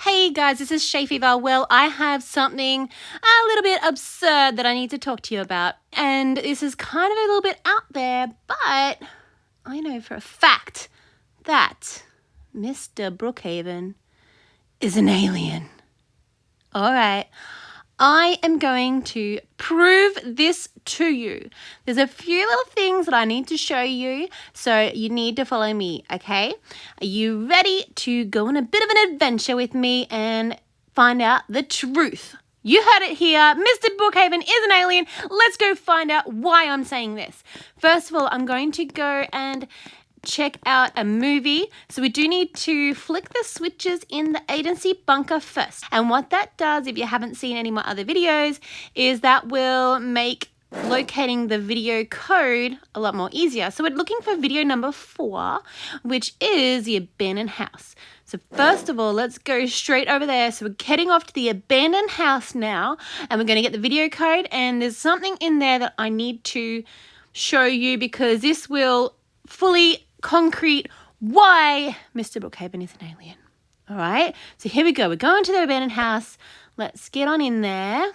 Hey guys, this is ShayFever. Well, I have something a little bit absurd that I need to talk to you about. And this is kind of a little bit out there, but I know for a fact that Mr. Brookhaven is an alien. All right. I am going to prove this to you. There's a few little things that I need to show you, so you need to follow me, okay? Are you ready to go on a bit of an adventure with me and find out the truth? You heard it here. Mr. Brookhaven is an alien. Let's go find out why I'm saying this. First of all, I'm going to go and check out a movie. So we do need to flick the switches in the agency bunker first. And what that does, if you haven't seen any of my other videos, is that will make locating the video code a lot more easier. So we're looking for video number 4, which is the abandoned house. So first of all, let's go straight over there. So we're heading off to the abandoned house now, and we're going to get the video code. And there's something in there that I need to show you because this will fully concrete why Mr. Brookhaven is an alien. All right, so here we go. We're going to the abandoned house. Let's get on in there.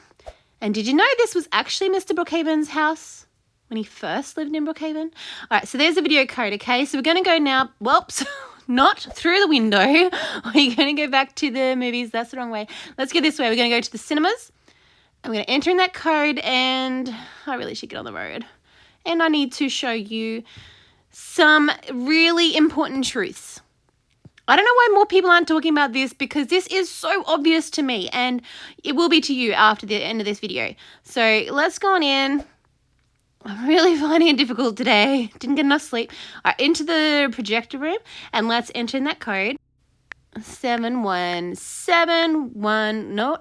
And did you know this was actually Mr. Brookhaven's house when he first lived in Brookhaven? All right, so there's the video code, okay? So we're going to go now, whoops, not through the window. We're going to go back to the movies. That's the wrong way. Let's go this way. We're going to go to the cinemas. I'm going to enter in that code, and I really should get on the road. And I need to show you some really important truths. I don't know why more people aren't talking about this because this is so obvious to me and it will be to you after the end of this video. So let's go on in. I'm really finding it difficult today. Didn't get enough sleep. All right, into the projector room and let's enter in that code. 7171, no,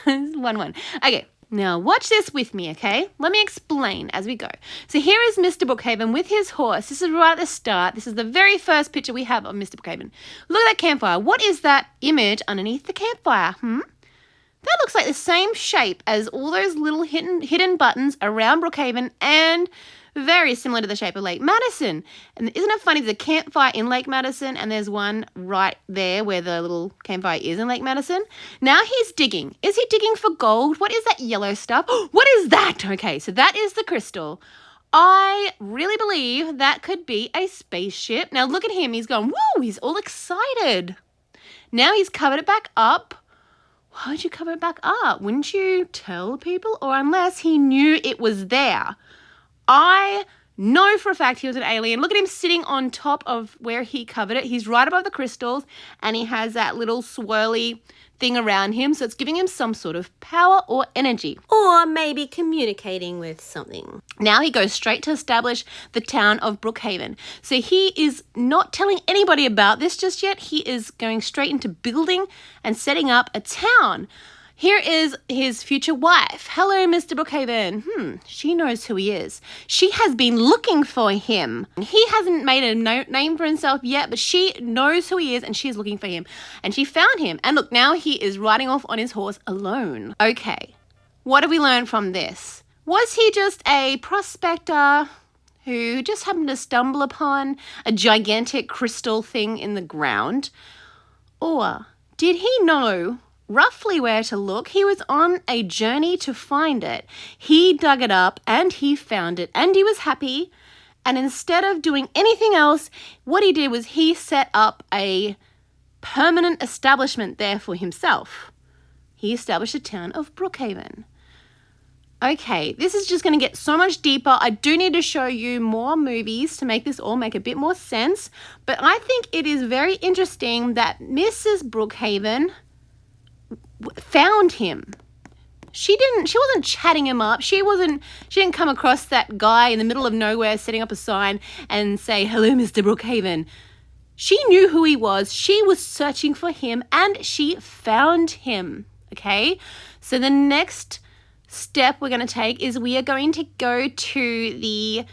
11. Okay. Now, watch this with me, okay? Let me explain as we go. So here is Mr. Brookhaven with his horse. This is right at the start. This is the very first picture we have of Mr. Brookhaven. Look at that campfire. What is that image underneath the campfire? That looks like the same shape as all those little hidden buttons around Brookhaven and very similar to the shape of Lake Madison. And isn't it funny, there's a campfire in Lake Madison and there's one right there where the little campfire is in Lake Madison. Now he's digging. Is he digging for gold? What is that yellow stuff? What is that? Okay, so that is the crystal. I really believe that could be a spaceship. Now look at him. He's going, whoa, he's all excited. Now he's covered it back up. Why would you cover it back up? Wouldn't you tell people? Or unless he knew it was there. I know for a fact he was an alien. Look at him sitting on top of where he covered it. He's right above the crystals and he has that little swirly thing around him. So it's giving him some sort of power or energy. Or maybe communicating with something. Now he goes straight to establish the town of Brookhaven. So he is not telling anybody about this just yet. He is going straight into building and setting up a town. Here is his future wife. Hello, Mr. Brookhaven. She knows who he is. She has been looking for him. He hasn't made a name for himself yet, but she knows who he is and she is looking for him. And she found him. And look, now he is riding off on his horse alone. Okay, what have we learned from this? Was he just a prospector who just happened to stumble upon a gigantic crystal thing in the ground? Or did he know roughly where to look? He was on a journey to find it. He dug it up and he found it and he was happy. And instead of doing anything else, what he did was he set up a permanent establishment there for himself. He established a town of Brookhaven. Okay, this is just going to get so much deeper. I do need to show you more movies to make this all make a bit more sense. But I think it is very interesting that Mrs. Brookhaven found him. She wasn't chatting him up. She didn't come across that guy in the middle of nowhere setting up a sign and say, hello, Mr. Brookhaven. She knew who he was. She was searching for him and she found him. Okay. So the next step we're going to take is we are going to go to the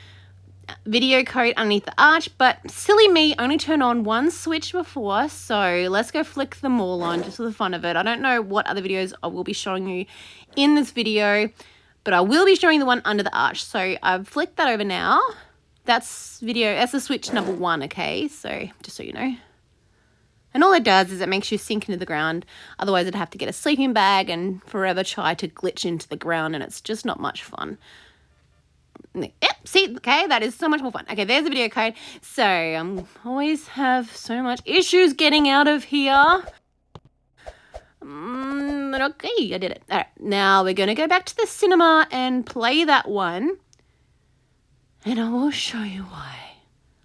video code underneath the arch, but silly me, only turn on one switch before, so let's go flick them all on just for the fun of it. I don't know what other videos I will be showing you in this video, but I will be showing the one under the arch. So I've flicked that over now. That's the switch number 1, okay? So just so you know. And And all it does is it makes you sink into the ground. Otherwise, I'd have to get a sleeping bag and forever try to glitch into the ground, and it's just not much fun. Yep, see, okay, that is so much more fun. Okay, there's the video code. So, always have so much issues getting out of here. But okay, I did it. All right, now we're going to go back to the cinema and play that one. And I will show you why.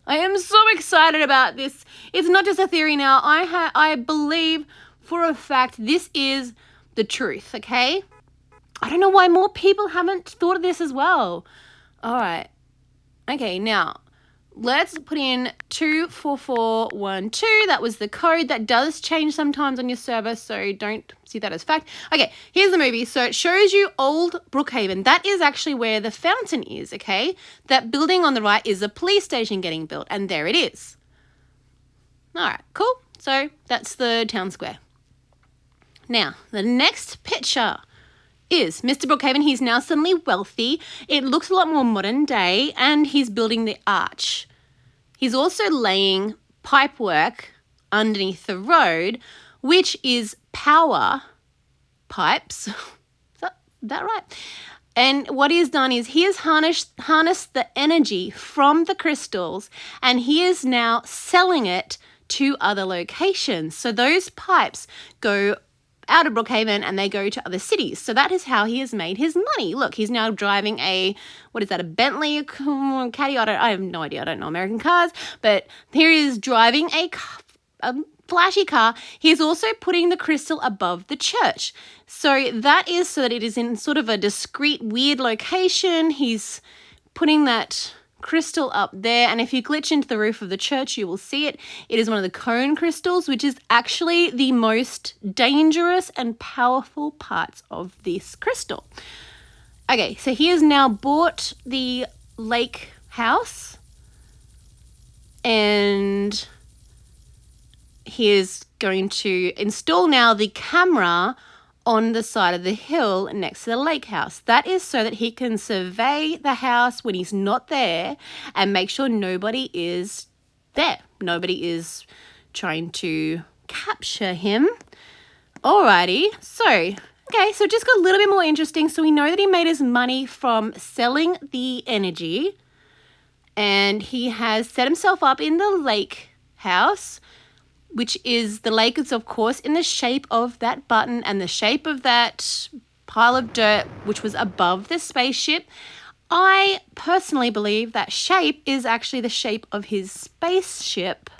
I am so excited about this. It's not just a theory now. I believe for a fact this is the truth, okay? I don't know why more people haven't thought of this as well. All right. Okay, now let's put in 24412. That was the code. That does change sometimes on your server, so don't see that as fact. Okay, here's the movie. So it shows you old Brookhaven. That is actually where the fountain is, okay? That building on the right is a police station getting built, and there it is. All right, cool. So that's the town square. Now, the next picture is Mr. Brookhaven. He's now suddenly wealthy. It looks a lot more modern day, and he's building the arch. He's also laying pipework underneath the road, which is power pipes. Is that right? And what he has done is he has harnessed the energy from the crystals, and he is now selling it to other locations. So those pipes go out of Brookhaven and they go to other cities. So that is how he has made his money. Look, he's now driving a Bentley, a Caddy? I have no idea. I don't know American cars. But here he is driving a flashy car. He's also putting the crystal above the church. So that is so that it is in sort of a discreet, weird location. He's putting that crystal up there, and if you glitch into the roof of the church, you will see it. It is one of the cone crystals, which is actually the most dangerous and powerful parts of this crystal. Okay, so he has now bought the lake house, and he is going to install now the camera on the side of the hill next to the lake house. That is so that he can survey the house when he's not there and make sure nobody is there. Nobody is trying to capture him. Alrighty, so it just got a little bit more interesting. So we know that he made his money from selling the energy, and he has set himself up in the lake house, which is the lake is, of course, in the shape of that button and the shape of that pile of dirt, which was above the spaceship. I personally believe that shape is actually the shape of his spaceship,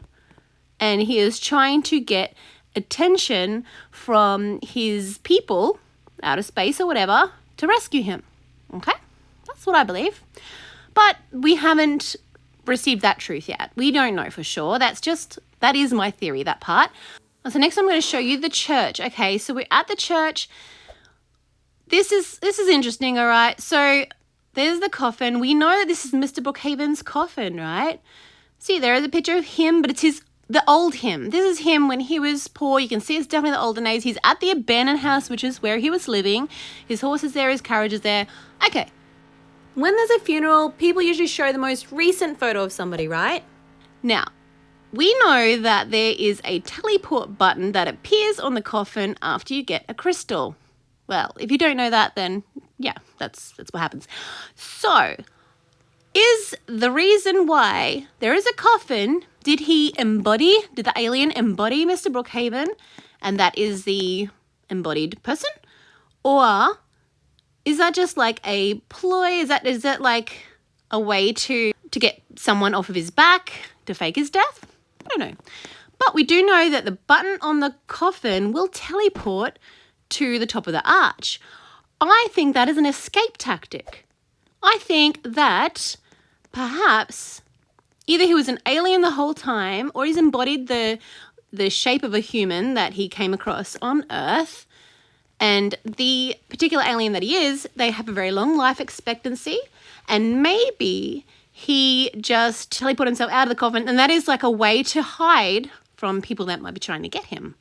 and he is trying to get attention from his people, outer space or whatever, to rescue him. Okay? That's what I believe. But we haven't received that truth yet. We don't know for sure. That is my theory, that part. So next I'm going to show you the church. Okay, so we're at the church. This is interesting, all right? So there's the coffin. We know that this is Mr. Brookhaven's coffin, right? See, there is a picture of him, but it's the old him. This is him when he was poor. You can see it's definitely the olden days. He's at the abandoned house, which is where he was living. His horse is there, his carriage is there. Okay. When there's a funeral, people usually show the most recent photo of somebody, right? Now, we know that there is a teleport button that appears on the coffin after you get a crystal. Well, if you don't know that, then yeah, that's what happens. So, is the reason why there is a coffin, did the alien embody Mr. Brookhaven, and that is the embodied person? Or is that just like a ploy? Is that like a way to get someone off of his back to fake his death? I don't know. But we do know that the button on the coffin will teleport to the top of the arch. I think that is an escape tactic. I think that perhaps either he was an alien the whole time, or he's embodied the shape of a human that he came across on Earth. And the particular alien that he is, they have a very long life expectancy, and maybe he just teleported himself out of the coffin, and that is like a way to hide from people that might be trying to get him.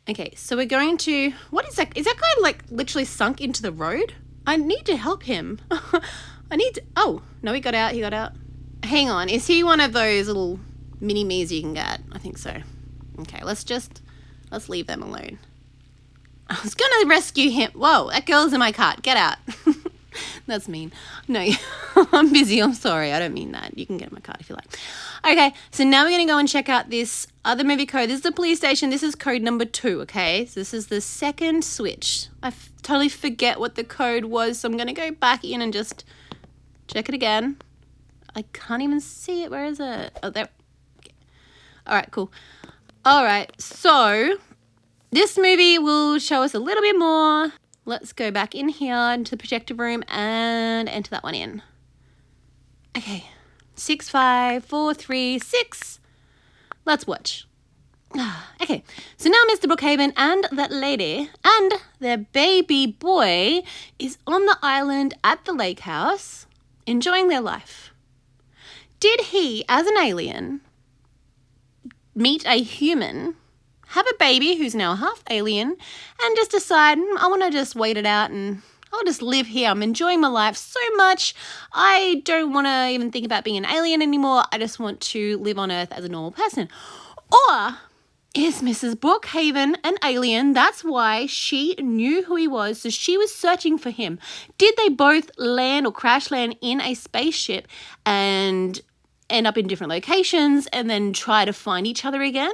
Okay, so we're going to... What is that? Is that guy like literally sunk into the road? I need to help him. Oh, no, he got out. Hang on, is he one of those little mini-me's you can get? I think so. Okay, let's leave them alone. I was gonna rescue him. Whoa, that girl's in my cart. Get out. That's mean. No, I'm busy. I'm sorry. I don't mean that. You can get in my cart if you like. Okay, so now we're going to go and check out this other movie code. This is the police station. This is code number 2, okay? So this is the second switch. I totally forget what the code was, so I'm going to go back in and just check it again. I can't even see it. Where is it? Oh, there. Okay. All right, cool. All right, so this movie will show us a little bit more. Let's go back in here into the projective room and enter that one in. Okay, 6, 5, 4, 3, 6. Let's watch. Okay, so now Mr. Brookhaven and that lady and their baby boy is on the island at the lake house, enjoying their life. Did he, as an alien, meet a human, have a baby who's now half alien, and just decide, I want to just wait it out and I'll just live here. I'm enjoying my life so much. I don't want to even think about being an alien anymore. I just want to live on Earth as a normal person. Or is Mrs. Brookhaven an alien? That's why she knew who he was, so she was searching for him. Did they both land or crash land in a spaceship and end up in different locations and then try to find each other again?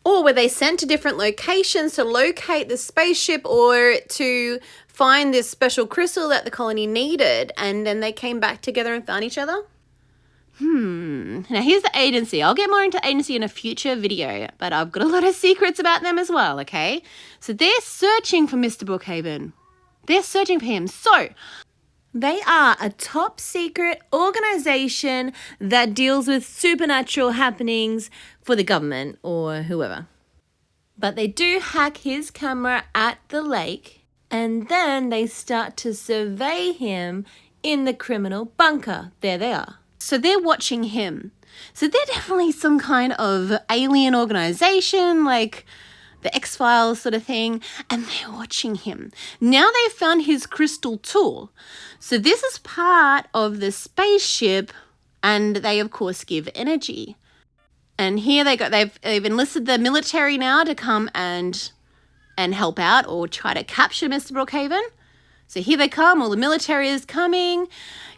Or were they sent to different locations to locate the spaceship or to find this special crystal that the colony needed, and then they came back together and found each other? Now here's the agency. I'll get more into agency in a future video, but I've got a lot of secrets about them as well, okay? So they're searching for Mr. Brookhaven. They're searching for him. So they are a top secret organization that deals with supernatural happenings for the government or whoever. But they do hack his camera at the lake, and then they start to survey him in the criminal bunker. There they are. So they're watching him. So they're definitely some kind of alien organization, like the X-Files sort of thing, and they're watching him. Now they've found his crystal tool. So this is part of the spaceship, and they, of course, give energy. And here they've enlisted the military now to come and help out or try to capture Mr. Brookhaven. So here they come, all the military is coming.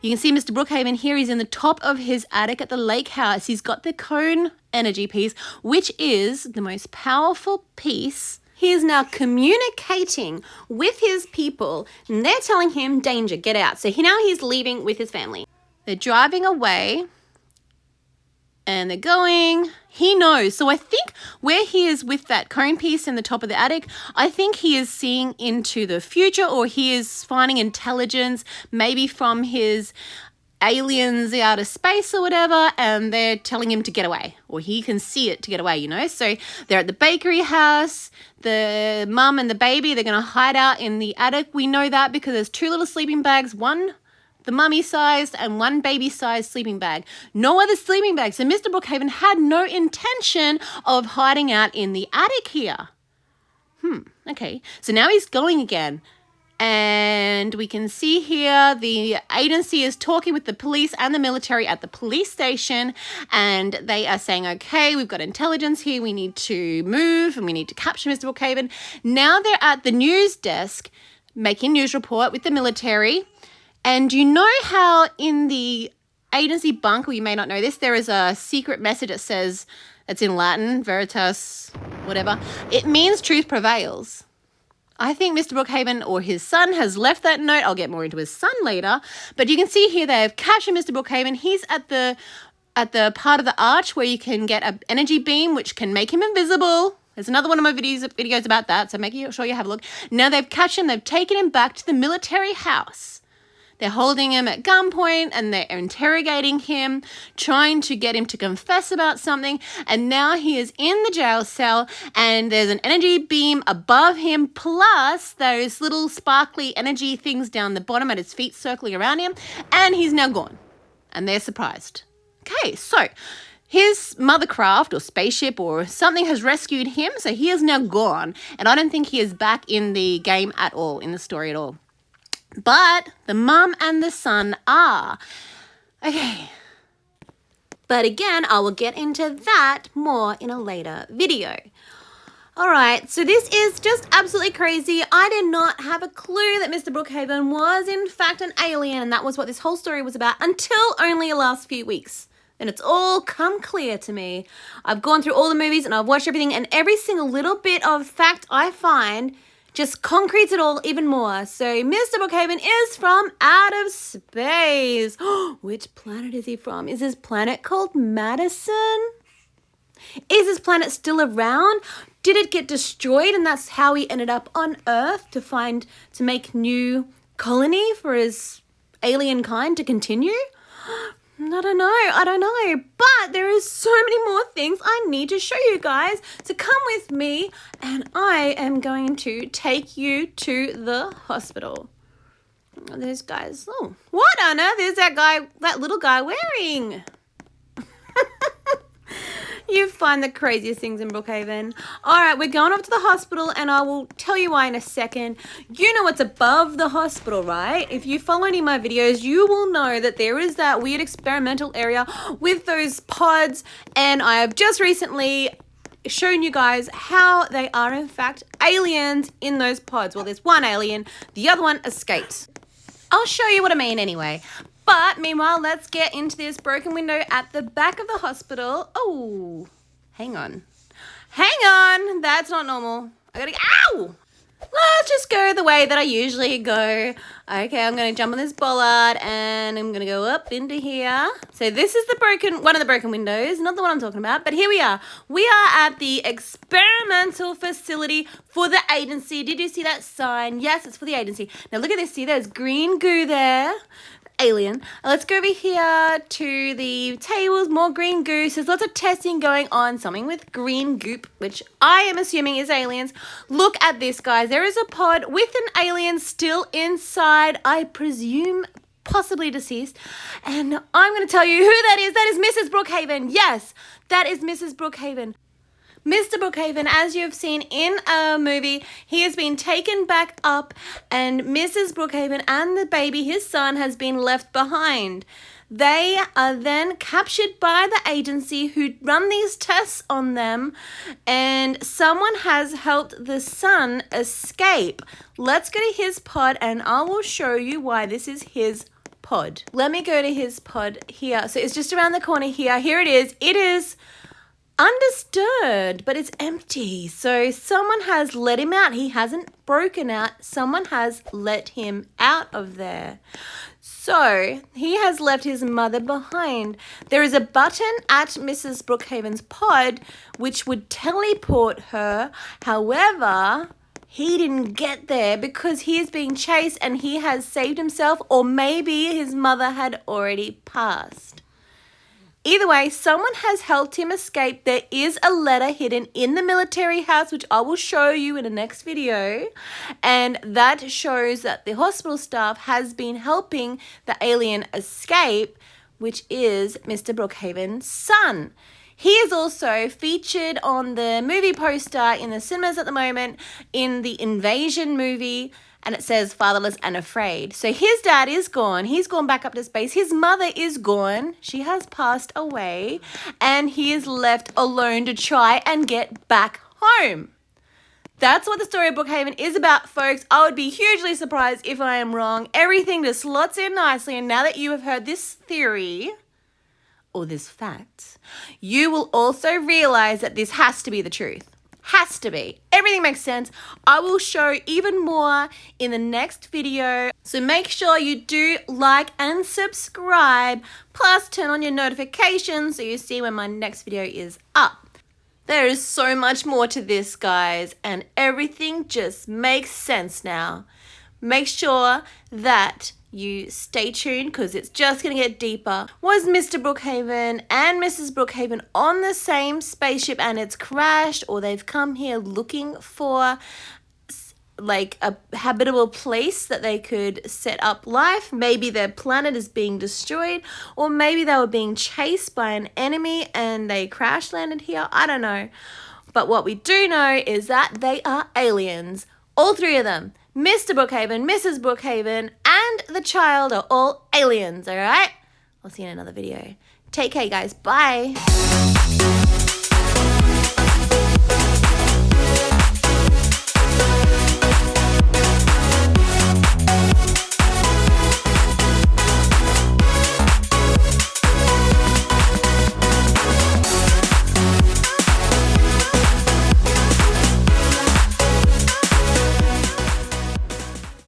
You can see Mr. Brookhaven here, he's in the top of his attic at the lake house. He's got the cone energy piece, which is the most powerful piece. He is now communicating with his people, and they're telling him, danger, get out. So now he's leaving with his family. They're driving away, and they're going. He knows. So I think where he is with that cone piece in the top of the attic, I think he is seeing into the future, or he is finding intelligence maybe from his aliens out of space or whatever, and they're telling him to get away, or he can see it to get away, you know? So they're at the bakery house, the mum and the baby, they're going to hide out in the attic. We know that because there's 2 little sleeping bags, one the mummy-sized and one baby-sized sleeping bag. No other sleeping bags. So Mr. Brookhaven had no intention of hiding out in the attic here. Okay. So now he's going again. And we can see here the agency is talking with the police and the military at the police station, and they are saying, okay, we've got intelligence here, we need to move and we need to capture Mr. Brookhaven. Now they're at the news desk making news report with the military. And you know how in the agency bunker, you may not know this, there is a secret message that says, it's in Latin, veritas, whatever. It means truth prevails. I think Mr. Brookhaven or his son has left that note. I'll get more into his son later. But you can see here they have captured Mr. Brookhaven. He's at the part of the arch where you can get an energy beam which can make him invisible. There's another one of my videos about that, so make sure you have a look. Now they've captured him. They've taken him back to the military house. They're holding him at gunpoint and they're interrogating him, trying to get him to confess about something. And now he is in the jail cell and there's an energy beam above him, plus those little sparkly energy things down the bottom at his feet circling around him. And he's now gone. And they're surprised. Okay, so his mothercraft or spaceship or something has rescued him. So he is now gone. And I don't think he is back in the game at all, in the story at all. But the mum and the son are. Okay. But again, I will get into that more in a later video. All right, so this is just absolutely crazy. I did not have a clue that Mr. Brookhaven was in fact an alien, and that was what this whole story was about until only the last few weeks. And it's all come clear to me. I've gone through all the movies and I've watched everything, and every single little bit of fact I find just concretes it all even more. So Mr. Brookhaven is from out of space. Which planet is he from? Is his planet called Madison? Is his planet still around? Did it get destroyed and that's how he ended up on Earth to make new colony for his alien kind to continue? I don't know, but there is so many more things I need to show you guys. So come with me and I am going to take you to the hospital. Those guys, oh, what on earth is that little guy wearing? You find the craziest things in Brookhaven. All right, we're going off to the hospital and I will tell you why in a second. You know what's above the hospital, right? If you follow any of my videos, you will know that there is that weird experimental area with those pods, and I have just recently shown you guys how they are in fact aliens in those pods. Well, there's one alien, the other one escaped. I'll show you what I mean anyway. But meanwhile, let's get into this broken window at the back of the hospital. Oh, hang on. That's not normal. Ow! Let's just go the way that I usually go. Okay, I'm going to jump on this bollard and I'm going to go up into here. So this is one of the broken windows, not the one I'm talking about, but here we are. We are at the experimental facility for the agency. Did you see that sign? Yes, it's for the agency. Now look at this. See, there's green goo there. Alien. Let's go over here to the tables, more green goose. There's lots of testing going on, something with green goop, which I am assuming is aliens. Look at this, guys. There is a pod with an alien still inside, I presume possibly deceased. And I'm going to tell you who that is. That is Mrs. Brookhaven. Yes, that is Mrs. Brookhaven. Mr. Brookhaven, as you have seen in a movie, he has been taken back up and Mrs. Brookhaven and the baby, his son, has been left behind. They are then captured by the agency who run these tests on them, and someone has helped the son escape. Let's go to his pod and I will show you why this is his pod. Let me go to his pod here. So it's just around the corner here. Here it is. It is undisturbed, but it's empty. So someone has let him out. He hasn't broken out. Someone has let him out of there. So he has left his mother behind. There is a button at Mrs. Brookhaven's pod which would teleport her. However, he didn't get there because he is being chased and he has saved himself, or maybe his mother had already passed. Either way, someone has helped him escape. There is a letter hidden in the military house, which I will show you in the next video. And that shows that the hospital staff has been helping the alien escape, which is Mr. Brookhaven's son. He is also featured on the movie poster in the cinemas at the moment in the Invasion movie. And it says fatherless and afraid. So his dad is gone. He's gone back up to space. His mother is gone. She has passed away. And he is left alone to try and get back home. That's what the story of Brookhaven is about, folks. I would be hugely surprised if I am wrong. Everything just slots in nicely. And now that you have heard this theory, or this fact, you will also realize that this has to be the truth. Has to be. Everything makes sense. I will show even more in the next video. So make sure you do like and subscribe. Plus turn on your notifications so you see when my next video is up. There is so much more to this, guys. And everything just makes sense now. Make sure that you stay tuned because it's just going to get deeper. Was Mr. Brookhaven and Mrs. Brookhaven on the same spaceship and it's crashed, or they've come here looking for like a habitable place that they could set up life? Maybe their planet is being destroyed, or maybe they were being chased by an enemy and they crash landed here. I don't know. But what we do know is that they are aliens. All three of them. Mr. Brookhaven, Mrs. Brookhaven, and the child are all aliens, all right? I'll see you in another video. Take care, guys. Bye.